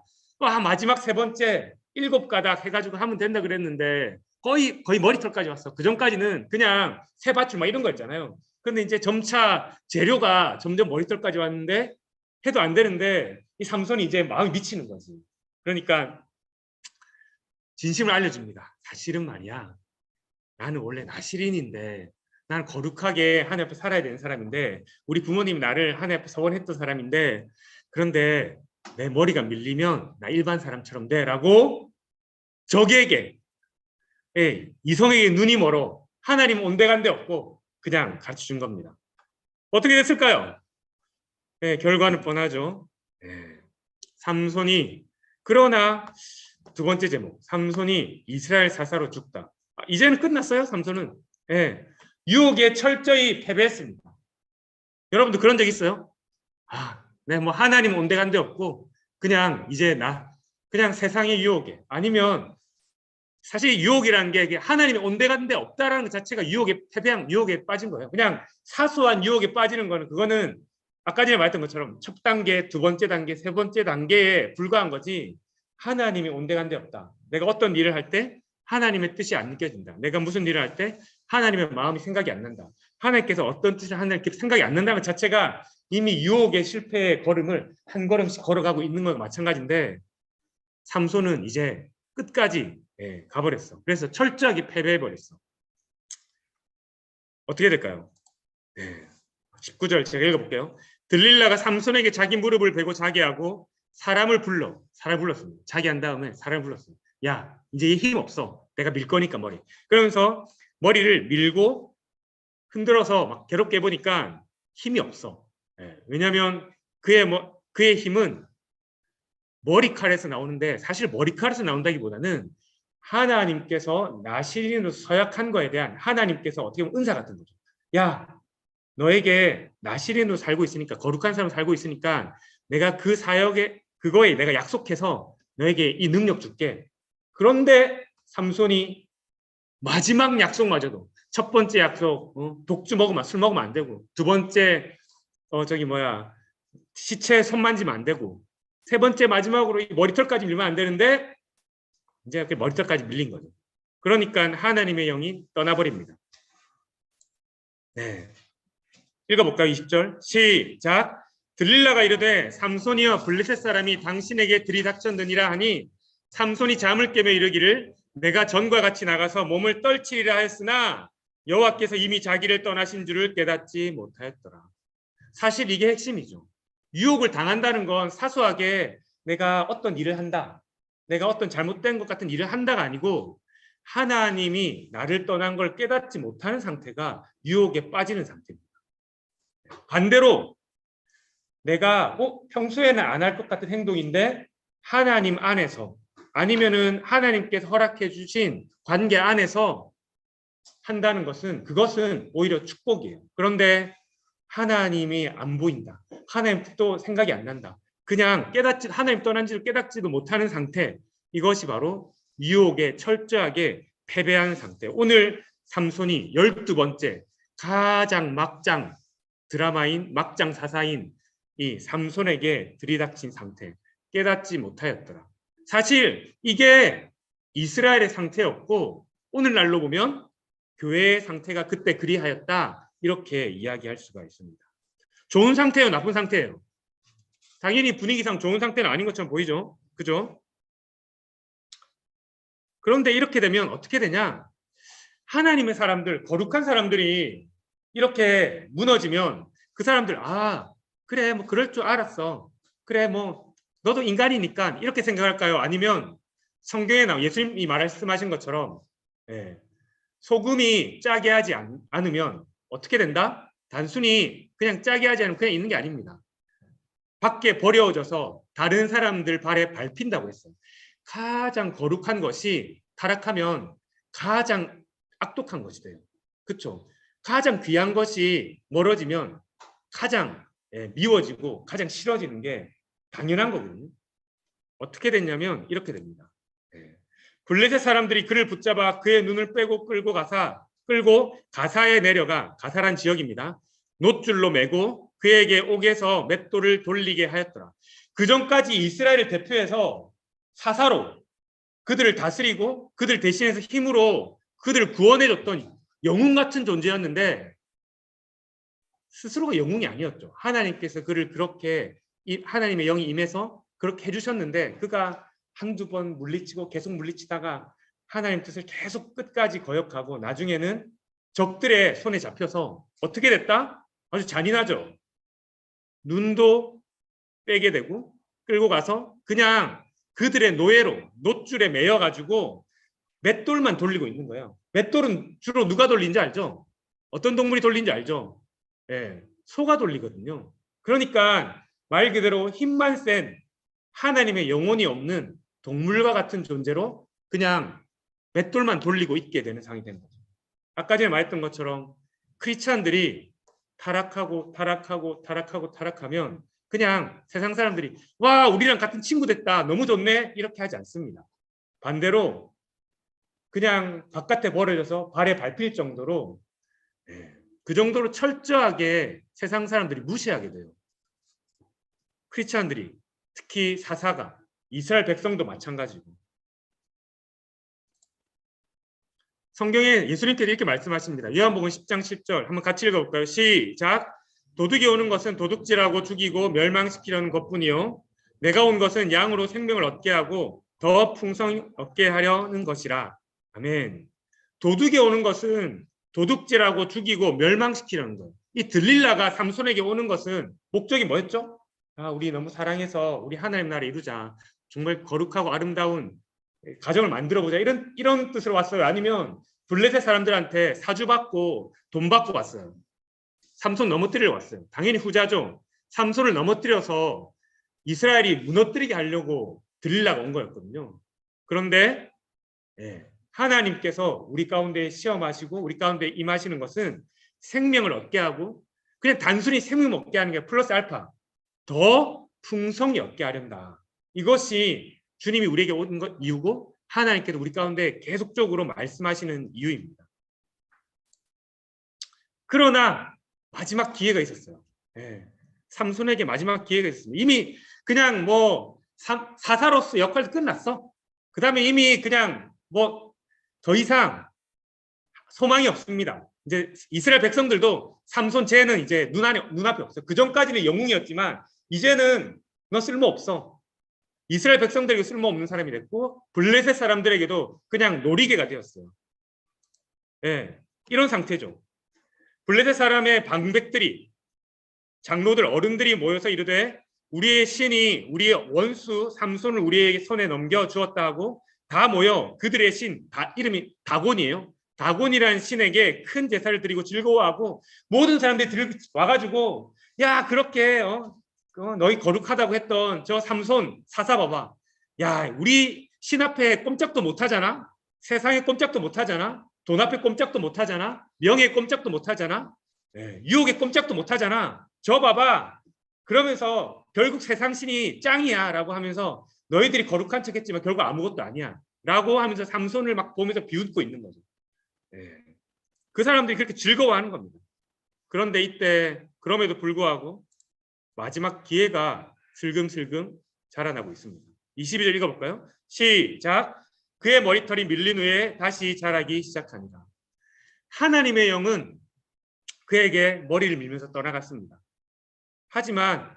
마지막 3번째 7가닥 해가지고 하면 된다 그랬는데 거의 머리털까지 왔어. 그 전까지는 그냥 새 밧줄 막 이런 거 있잖아요. 근데 이제 점차 재료가 점점 머리털까지 왔는데 해도 안 되는데 이 삼손이 이제 마음이 미치는 거지. 그러니까 진심을 알려줍니다. 사실은 말이야. 나는 원래 나실인인데 나는 거룩하게 하나님 앞에 살아야 되는 사람인데 우리 부모님이 나를 하나님 앞에 서원했던 사람인데 그런데 내 머리가 밀리면 나 일반 사람처럼 돼라고 적에게 이성에게 눈이 멀어 하나님 온데간데 없고 그냥 가르쳐준 겁니다. 어떻게 됐을까요? 결과는 뻔하죠. 삼손이 그러나 2번째 제목 삼손이 이스라엘 사사로 죽다. 이제는 끝났어요. 삼손은 유혹에 철저히 패배했습니다. 여러분도 그런 적 있어요? 뭐 하나님 온데간데 없고 그냥 이제 나 그냥 세상의 유혹에 아니면 사실 유혹이라는 게 하나님의 온데간데 없다라는 것 자체가 유혹에 패배한 유혹에 빠진 거예요. 그냥 사소한 유혹에 빠지는 거는 그거는 아까 전에 말했던 것처럼 첫 단계, 두 번째 단계, 세 번째 단계에 불과한 거지 하나님이 온데간데 없다. 내가 어떤 일을 할 때 하나님의 뜻이 안 느껴진다. 내가 무슨 일을 할 때 하나님의 마음이 생각이 안 난다. 하나님께서 어떤 뜻을 하나님께 생각이 안 난다는 것 자체가 이미 유혹의 실패의 걸음을 한 걸음씩 걸어가고 있는 것과 마찬가지인데 삼손은 이제 끝까지 가버렸어. 그래서 철저하게 패배해버렸어. 어떻게 될까요? 19절 제가 읽어볼게요. 들릴라가 삼손에게 자기 무릎을 베고 자게 하고 사람을 불렀습니다. 자기 한 다음에 사람을 불렀습니다. 야, 이제 힘 없어. 내가 밀 거니까 머리. 그러면서 머리를 밀고 흔들어서 막 괴롭게 해보니까 힘이 없어. 왜냐하면 그의 힘은 머리칼에서 나오는데 사실 머리칼에서 나온다기보다는 하나님께서 나시린으로 서약한 거에 대한 하나님께서 어떻게 보면 은사 같은 거죠. 야, 너에게 나시린으로 살고 있으니까 거룩한 사람으로 살고 있으니까 내가 그 사역에 그거에 내가 약속해서 너에게 이 능력 줄게. 그런데 삼손이 마지막 약속마저도 첫 번째 약속 독주 먹으면 술 먹으면 안 되고 두 번째 시체 손 만지면 안 되고 세 번째 마지막으로 이 머리털까지 밀면 안 되는데 이제 이렇게 머리털까지 밀린 거죠. 그러니까 하나님의 영이 떠나버립니다. 네, 읽어볼까요? 20절 시작. 들릴라가 이르되 삼손이여 블레셋 사람이 당신에게 들이닥쳤느니라 하니 삼손이 잠을 깨며 이르기를 내가 전과 같이 나가서 몸을 떨치리라 하였으나 여호와께서 이미 자기를 떠나신 줄을 깨닫지 못하였더라. 사실 이게 핵심이죠. 유혹을 당한다는 건 사소하게 내가 어떤 일을 한다, 내가 어떤 잘못된 것 같은 일을 한다가 아니고 하나님이 나를 떠난 걸 깨닫지 못하는 상태가 유혹에 빠지는 상태입니다. 반대로 내가 평소에는 안 할 것 같은 행동인데 하나님 안에서 아니면은 하나님께서 허락해 주신 관계 안에서 한다는 것은 그것은 오히려 축복이에요. 그런데 하나님이 안 보인다. 하나님도 생각이 안 난다. 그냥 하나님 떠난지를 깨닫지도 못하는 상태. 이것이 바로 유혹에 철저하게 패배한 상태. 오늘 삼손이 12번째 가장 막장 드라마인 막장 사사인 이 삼손에게 들이닥친 상태. 깨닫지 못하였더라. 사실 이게 이스라엘의 상태였고 오늘날로 보면 교회의 상태가 그때 그리하였다. 이렇게 이야기할 수가 있습니다. 좋은 상태예요? 나쁜 상태예요? 당연히 분위기상 좋은 상태는 아닌 것처럼 보이죠? 그죠? 그런데 이렇게 되면 어떻게 되냐? 하나님의 사람들, 거룩한 사람들이 이렇게 무너지면 그 사람들 그래 뭐 그럴 줄 알았어. 그래 뭐 너도 인간이니까 이렇게 생각할까요? 아니면 성경에 나와 예수님이 말씀하신 것처럼 소금이 짜게 하지 않으면 어떻게 된다? 단순히 그냥 짜게 하지 않으면 그냥 있는 게 아닙니다. 밖에 버려져서 다른 사람들 발에 밟힌다고 했어요. 가장 거룩한 것이 타락하면 가장 악독한 것이 돼요. 그렇죠? 가장 귀한 것이 멀어지면 가장 미워지고 가장 싫어지는 게 당연한 거거든요. 어떻게 됐냐면 이렇게 됩니다. 블레셋 사람들이 그를 붙잡아 그의 눈을 빼고 끌고 가사에 내려가 가사란 지역입니다. 놋줄로 매고 그에게 옥에서 맷돌을 돌리게 하였더라. 그 전까지 이스라엘을 대표해서 사사로 그들을 다스리고 그들 대신해서 힘으로 그들을 구원해줬던 영웅 같은 존재였는데 스스로가 영웅이 아니었죠. 하나님께서 그를 그렇게 하나님의 영이 임해서 그렇게 해주셨는데 그가 한두 번 물리치고 계속 물리치다가 하나님 뜻을 계속 끝까지 거역하고 나중에는 적들의 손에 잡혀서 어떻게 됐다? 아주 잔인하죠. 눈도 빼게 되고 끌고 가서 그냥 그들의 노예로 놋줄에 매여가지고 맷돌만 돌리고 있는 거예요. 맷돌은 주로 누가 돌린지 알죠? 어떤 동물이 돌린지 알죠? 소가 돌리거든요. 그러니까 말 그대로 힘만 센 하나님의 영혼이 없는 동물과 같은 존재로 그냥 맷돌만 돌리고 있게 되는 상황이 되는 거죠. 아까 전에 말했던 것처럼 크리스찬들이 타락하면 그냥 세상 사람들이 와 우리랑 같은 친구 됐다 너무 좋네 이렇게 하지 않습니다. 반대로 그냥 바깥에 버려져서 발에 밟힐 정도로 그 정도로 철저하게 세상 사람들이 무시하게 돼요. 크리스찬들이 특히 사사가 이스라엘 백성도 마찬가지고 성경에 예수님께서 이렇게 말씀하십니다. 요한복음 10장 10절 한번 같이 읽어볼까요? 시작. 도둑이 오는 것은 도둑질하고 죽이고 멸망시키려는 것뿐이요 내가 온 것은 양으로 생명을 얻게 하고 더 풍성히 얻게 하려는 것이라. 아멘. 도둑이 오는 것은 도둑질하고 죽이고 멸망시키려는 거예요. 이 들릴라가 삼손에게 오는 것은 목적이 뭐였죠? 아, 우리 너무 사랑해서 우리 하나님 나라 이루자. 정말 거룩하고 아름다운 가정을 만들어보자. 이런 뜻으로 왔어요. 아니면 블레셋 사람들한테 사주받고 돈 받고 왔어요. 삼손 넘어뜨리러 왔어요. 당연히 후자죠. 삼손을 넘어뜨려서 이스라엘이 무너뜨리게 하려고 들릴라가 온 거였거든요. 그런데 하나님께서 우리 가운데 시험하시고 우리 가운데 임하시는 것은 생명을 얻게 하고 그냥 단순히 생명 얻게 하는 게 플러스 알파 더 풍성히 얻게 하련다. 이것이 주님이 우리에게 온 것 이유고 하나님께서 우리 가운데 계속적으로 말씀하시는 이유입니다. 그러나 마지막 기회가 있었어요. 삼손에게 마지막 기회가 있었습니다. 이미 그냥 뭐 사사로서 역할도 끝났어. 그 다음에 이미 그냥 뭐 더 이상 소망이 없습니다. 이제 이스라엘 백성들도 삼손 쟤는 이제 눈앞에 없어. 그 전까지는 영웅이었지만 이제는 너 쓸모 없어. 이스라엘 백성들에게 쓸모없는 사람이 됐고 블레셋 사람들에게도 그냥 놀이개가 되었어요. 이런 상태죠. 블레셋 사람의 방백들이 장로들 어른들이 모여서 이르되 우리의 신이 우리의 원수 삼손을 우리의 손에 넘겨 주었다 하고 다 모여 그들의 신 이름이 다곤이에요. 다곤이라는 신에게 큰 제사를 드리고 즐거워하고 모든 사람들이 와가지고 야 그렇게 너희 거룩하다고 했던 저 삼손 사사 봐봐. 야 우리 신 앞에 꼼짝도 못하잖아. 세상에 꼼짝도 못하잖아. 돈 앞에 꼼짝도 못하잖아. 명예에 꼼짝도 못하잖아. 유혹에 꼼짝도 못하잖아. 저 봐봐. 그러면서 결국 세상 신이 짱이야 라고 하면서 너희들이 거룩한 척 했지만 결국 아무것도 아니야 라고 하면서 삼손을 막 보면서 비웃고 있는 거죠. 그 사람들이 그렇게 즐거워하는 겁니다. 그런데 이때 그럼에도 불구하고 마지막 기회가 슬금슬금 자라나고 있습니다. 22절 읽어볼까요? 시작. 그의 머리털이 밀린 후에 다시 자라기 시작합니다. 하나님의 영은 그에게 머리를 밀면서 떠나갔습니다. 하지만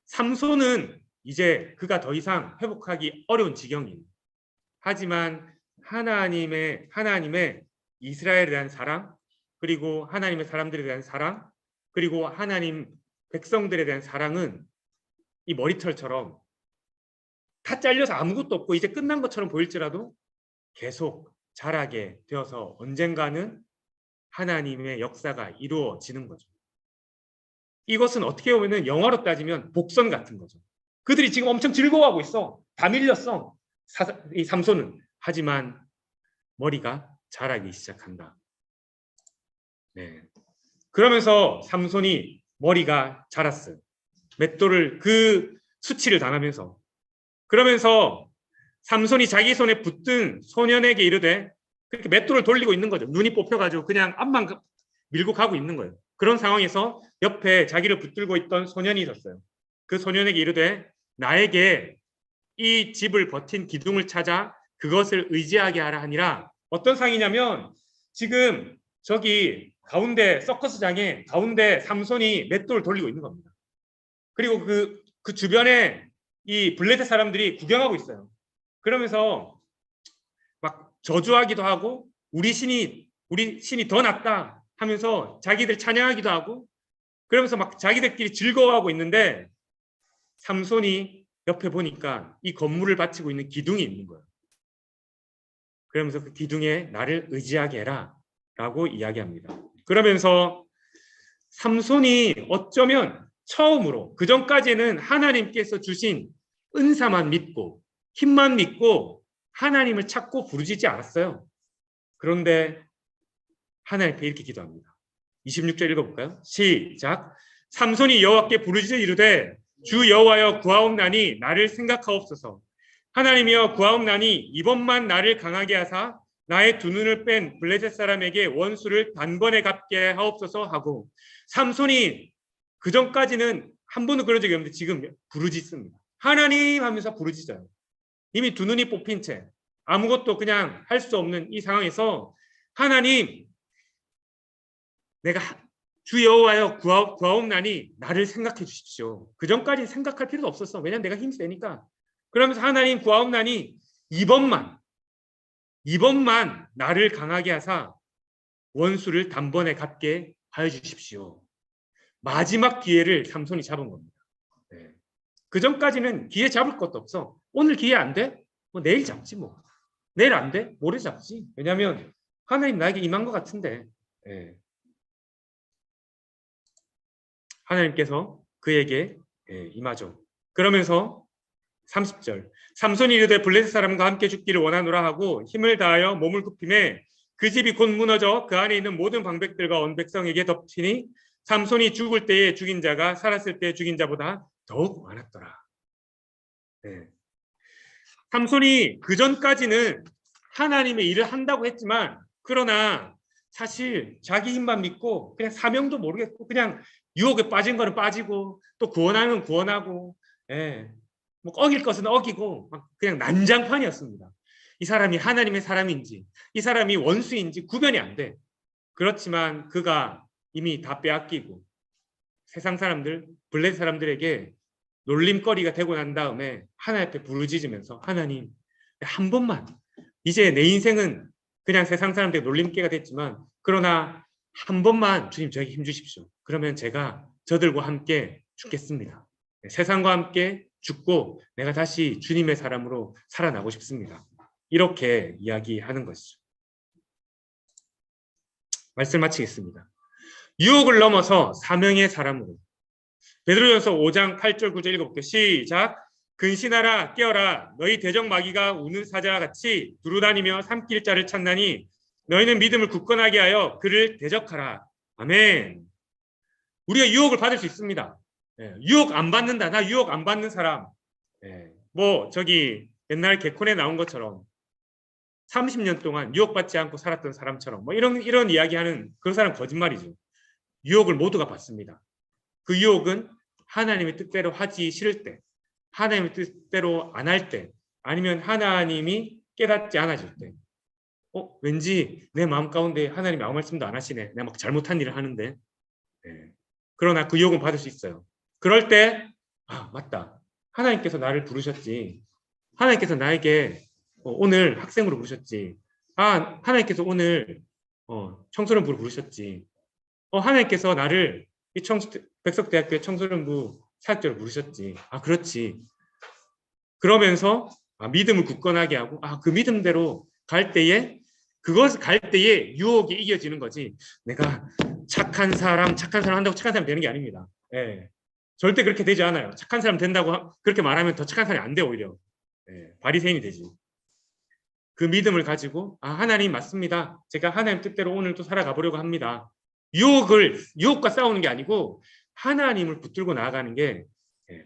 삼손은 이제 그가 더 이상 회복하기 어려운 지경이에요. 하지만 하나님의 이스라엘에 대한 사랑, 그리고 하나님의 사람들에 대한 사랑, 그리고 하나님 백성들에 대한 사랑은 이 머리털처럼 다 잘려서 아무것도 없고 이제 끝난 것처럼 보일지라도 계속 자라게 되어서 언젠가는 하나님의 역사가 이루어지는 거죠. 이것은 어떻게 보면 영화로 따지면 복선 같은 거죠. 그들이 지금 엄청 즐거워하고 있어. 다 밀렸어. 이 삼손은. 하지만 머리가 자라기 시작한다. 그러면서 삼손이 머리가 자랐어요. 맷돌을 그 수치를 당하면서. 그러면서 삼손이 자기 손에 붙든 소년에게 이르되 그렇게 맷돌을 돌리고 있는 거죠. 눈이 뽑혀가지고 그냥 앞만 밀고 가고 있는 거예요. 그런 상황에서 옆에 자기를 붙들고 있던 소년이 있었어요. 그 소년에게 이르되 나에게 이 집을 버틴 기둥을 찾아 그것을 의지하게 하라 하니라. 어떤 상이냐면 지금 저기 가운데 서커스장에 가운데 삼손이 맷돌을 돌리고 있는 겁니다. 그리고 그 주변에 이 블레셋 사람들이 구경하고 있어요. 그러면서 막 저주하기도 하고 우리 신이 더 낫다 하면서 자기들 찬양하기도 하고 그러면서 막 자기들끼리 즐거워하고 있는데 삼손이 옆에 보니까 이 건물을 바치고 있는 기둥이 있는 거예요. 그러면서 그 기둥에 나를 의지하게 해라 라고 이야기합니다. 그러면서 삼손이 어쩌면 처음으로 그전까지는 하나님께서 주신 은사만 믿고 힘만 믿고 하나님을 찾고 부르짖지 않았어요. 그런데 하나님께 이렇게 기도합니다. 26절 읽어볼까요? 시작. 삼손이 여호와께 부르짖어 이르되 주 여호와여 구하옵나니 나를 생각하옵소서. 하나님이여 구하옵나니 이번만 나를 강하게 하사 나의 두 눈을 뺀 블레셋 사람에게 원수를 단번에 갚게 하옵소서 하고, 삼손이 그 전까지는 한 번도 그런 적이 없는데 지금 부르짖습니다. 하나님 하면서 부르짖어요. 이미 두 눈이 뽑힌 채 아무것도 그냥 할 수 없는 이 상황에서 하나님, 내가 주 여호와여 구하옵나니 나를 생각해 주십시오. 그 전까지 생각할 필요도 없었어. 왜냐면 내가 힘이 세니까. 그러면서 하나님 구하옵나니 이번만 나를 강하게 하사 원수를 단번에 갚게 하여 주십시오. 마지막 기회를 삼손이 잡은 겁니다. 네. 그 전까지는 기회 잡을 것도 없어. 오늘 기회 안 돼? 뭐 내일 잡지 뭐. 내일 안 돼? 모레 잡지. 왜냐하면 하나님 나에게 임한 것 같은데. 네. 하나님께서 그에게 임하죠. 그러면서 30절 삼손이 이르되 블레셋 사람과 함께 죽기를 원하노라 하고 힘을 다하여 몸을 굽힘에 그 집이 곧 무너져 그 안에 있는 모든 방백들과 온 백성에게 덮치니 삼손이 죽을 때에 죽인 자가 살았을 때 죽인 자보다 더욱 많았더라. 네. 삼손이 그 전까지는 하나님의 일을 한다고 했지만, 그러나 사실 자기 힘만 믿고 그냥 사명도 모르겠고 그냥 유혹에 빠진 거는 빠지고 또 구원하는 건 구원하고, 뭐 어길 것은 어기고 그냥 난장판이었습니다. 이 사람이 하나님의 사람인지 이 사람이 원수인지 구별이 안 돼. 그렇지만 그가 이미 다 빼앗기고 세상 사람들, 블레셋 사람들에게 놀림거리가 되고 난 다음에 하나님 앞에 부르짖으면서 하나님 한 번만, 이제 내 인생은 그냥 세상 사람들의 놀림개가 됐지만 그러나 한 번만 주님 저에게 힘 주십시오. 그러면 제가 저들과 함께 죽겠습니다. 세상과 함께 죽고 내가 다시 주님의 사람으로 살아나고 싶습니다. 이렇게 이야기하는 것이죠. 말씀 마치겠습니다. 유혹을 넘어서 사명의 사람으로. 베드로전서 5장 8절 9절 읽어볼게요. 시작. 근신하라 깨어라 너희 대적 마귀가 우는 사자와 같이 두루다니며 삼킬 자를 찾나니 너희는 믿음을 굳건하게 하여 그를 대적하라. 아멘. 우리가 유혹을 받을 수 있습니다. 유혹 안 받는다. 나 유혹 안 받는 사람. 뭐 저기 옛날 개콘에 나온 것처럼 30년 동안 유혹받지 않고 살았던 사람처럼 뭐 이런 이야기하는 그런 사람 거짓말이죠. 유혹을 모두가 받습니다. 그 유혹은 하나님의 뜻대로 하기 싫을 때, 하나님의 뜻대로 안 할 때, 아니면 하나님이 깨닫지 않아질 때, 왠지 내 마음 가운데 하나님이 아무 말씀도 안 하시네. 내가 막 잘못한 일을 하는데. 그러나 그 유혹은 받을 수 있어요. 그럴 때 맞다. 하나님께서 나를 부르셨지. 하나님께서 나에게 오늘 학생으로 부르셨지. 하나님께서 오늘 청소년부로 부르셨지. 하나님께서 나를 이 백석대학교의 청소년부 사역자로 부르셨지. 그렇지. 그러면서 믿음을 굳건하게 하고 그 믿음대로 갈 때에 유혹이 이겨지는 거지. 내가 착한 사람 한다고 착한 사람 되는 게 아닙니다. 절대 그렇게 되지 않아요. 착한 사람 된다고 그렇게 말하면 더 착한 사람이 안 돼. 오히려 바리새인이 되지. 그 믿음을 가지고 하나님 맞습니다. 제가 하나님 뜻대로 오늘 또 살아가 보려고 합니다. 유혹과 싸우는 게 아니고 하나님을 붙들고 나아가는 게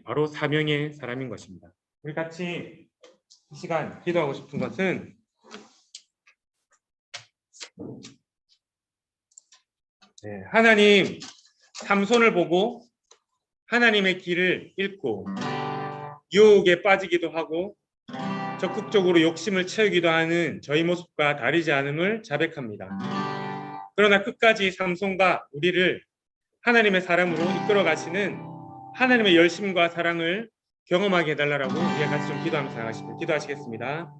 바로 사명의 사람인 것입니다. 우리 같이 이 시간 기도하고 싶은 것은 하나님 삼손을 보고 하나님의 길을 잃고 유혹에 빠지기도 하고 적극적으로 욕심을 채우기도 하는 저희 모습과 다르지 않음을 자백합니다. 그러나 끝까지 삼손과 우리를 하나님의 사람으로 이끌어 가시는 하나님의 열심과 사랑을 경험하게 해달라고 우리가 같이 좀 기도하면서 기도하시겠습니다.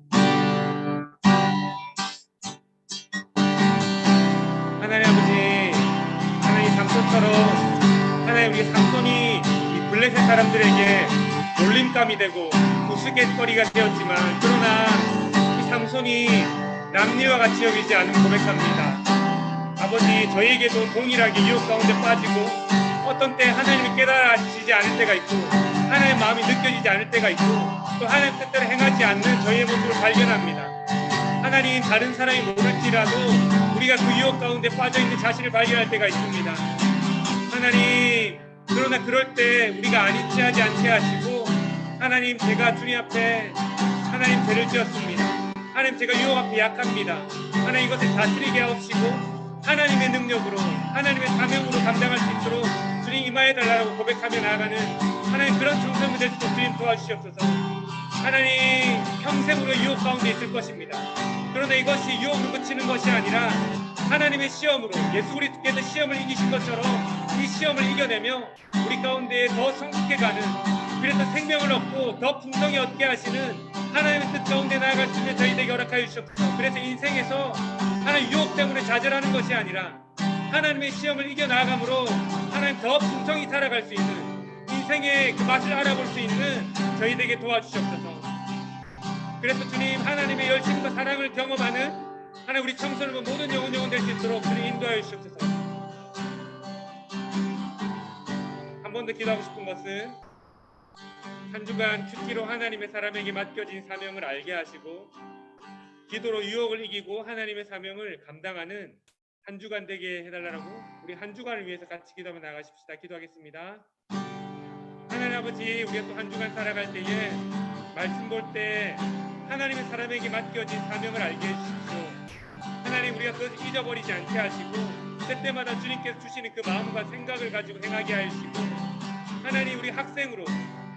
하나님 아버지, 하나님 삼손처럼 하나님 우리 삼손이 이 블레셋 사람들에게 놀림감이 되고 우스갯거리가 되었지만 그러나 이 삼손이 남일과 같이 여기지 않은 고백합니다. 아버지, 저희에게도 동일하게 유혹 가운데 빠지고 어떤 때 하나님이 깨달아지지 않을 때가 있고 하나님의 마음이 느껴지지 않을 때가 있고 또 하나님 뜻대로 행하지 않는 저희의 모습을 발견합니다. 하나님, 다른 사람이 모를지라도 우리가 그 유혹 가운데 빠져있는 자신을 발견할 때가 있습니다. 하나님, 그럴 그러나 그럴 때 우리가 아닌 체 하지 않게 하시고 하나님 제가 주님 앞에 하나님 죄를 지었습니다. 하나님 제가 유혹 앞에 약합니다. 하나님 이것을 다스리게 하옵시고 하나님의 능력으로 하나님의 사명으로 감당할 수 있도록 주님 임하여달라고 고백하며 나아가는 하나님 그런 청소년 될 수 있도록 주님 도와주시옵소서. 하나님 평생으로 유혹 가운데 있을 것입니다. 그러나 이것이 유혹으로 그치는 것이 아니라 하나님의 시험으로 예수 그리스도께서 시험을 이기신 것처럼 이 시험을 이겨내며 우리 가운데 더 성숙해가는 그래서 생명을 얻고 더 풍성히 얻게 하시는 하나님의 뜻 가운데 나아갈 수 있는 저희에게 허락하여 주시옵소서. 그래서 인생에서 하나님 유혹 때문에 좌절하는 것이 아니라 하나님의 시험을 이겨나감으로 하나님 더 풍성히 살아갈 수 있는 인생의 그 맛을 알아볼 수 있는 저희에게 도와주시옵소서. 그래서 주님 하나님의 열심과 사랑을 경험하는 하나님 우리 청소년 모든 영혼 될 수 있도록 주님 인도하여 주시옵소서. 한 번 더 기도하고 싶은 것은 한 주간 큐티로 하나님의 사람에게 맡겨진 사명을 알게 하시고 기도로 유혹을 이기고 하나님의 사명을 감당하는 한 주간 되게 해달라고 우리 한 주간을 위해서 같이 기도하며 나가십시다. 기도하겠습니다. 하나님 아버지 우리가 또 한 주간 살아갈 때에 말씀 볼 때 하나님의 사람에게 맡겨진 사명을 알게 해주십시오. 하나님 우리가 그것을 잊어버리지 않게 하시고 때때마다 주님께서 주시는 그 마음과 생각을 가지고 행하게 하시고 하나님 우리 학생으로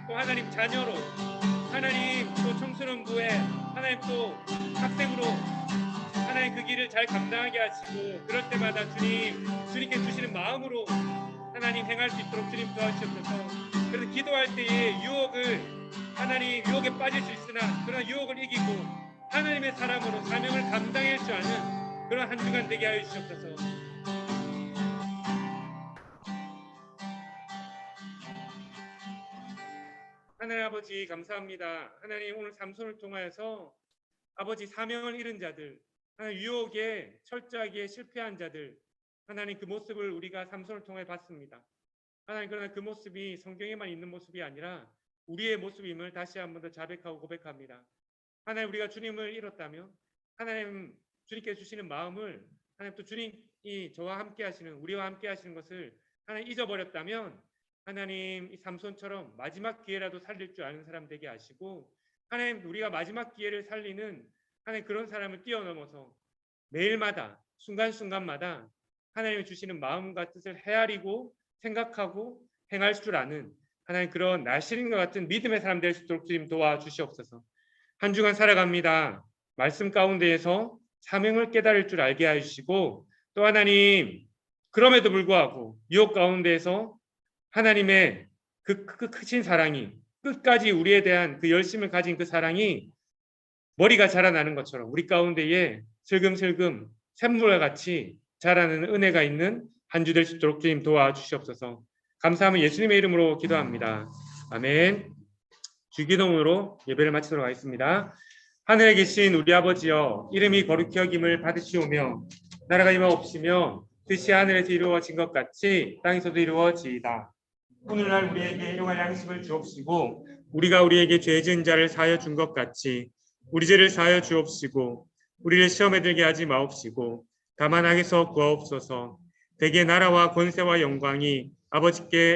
또 하나님 자녀로 하나님 또 청소년부에 하나님 또 학생으로 하나님 그 길을 잘 감당하게 하시고 그럴 때마다 주님께 주시는 마음으로 하나님 행할 수 있도록 주님 도와주시옵소서. 그래서 기도할 때에 하나님 유혹에 빠질 수 있으나 그런 유혹을 이기고 하나님의 사람으로 사명을 감당할 줄 아는 그런 한 주간 되게 하여 주시옵소서. 하나님 아버지 감사합니다. 하나님 오늘 삼손을 통하여서 아버지 사명을 잃은 자들 하나님 유혹에 철저하게 실패한 자들 하나님 그 모습을 우리가 삼손을 통해 봤습니다. 하나님 그러나 그 모습이 성경에만 있는 모습이 아니라 우리의 모습임을 다시 한 번 더 자백하고 고백합니다. 하나님 우리가 주님을 잃었다면 하나님 주님께 주시는 마음을 하나님 또 주님이 저와 함께 하시는 우리와 함께 하시는 것을 하나님 잊어버렸다면 하나님 이 삼손처럼 마지막 기회라도 살릴 줄 아는 사람 되게 하시고 하나님 우리가 마지막 기회를 살리는 하나님 그런 사람을 뛰어넘어서 매일마다 순간순간마다 하나님이 주시는 마음과 뜻을 헤아리고 생각하고 행할 줄 아는 하나님 그런 날씨린과 같은 믿음의 사람 될 수 있도록 주님 도와주시옵소서. 한 주간 살아갑니다. 말씀 가운데에서 사명을 깨달을 줄 알게 하시고 또 하나님 그럼에도 불구하고 유혹 가운데에서 하나님의 그 크신 사랑이 끝까지 우리에 대한 그 열심을 가진 그 사랑이 머리가 자라나는 것처럼 우리 가운데에 슬금슬금 샘물과 같이 자라는 은혜가 있는 한 주 될 수 있도록 주님 도와주시옵소서. 감사하며 예수님의 이름으로 기도합니다. 아멘. 주기도문으로 예배를 마치도록 하겠습니다. 하늘에 계신 우리 아버지여 이름이 거룩히 여김을 받으시오며 나라가 임하옵시며 뜻이 하늘에서 이루어진 것 같이 땅에서도 이루어지이다. 오늘날 우리에게 일용할 양식을 주옵시고 우리가 우리에게 죄 지은 자를 사하여 준 것 같이 우리 죄를 사하여 주옵시고 우리를 시험에 들게 하지 마옵시고 다만 악에서 구하옵소서. 대개 나라와 권세와 영광이 아버지께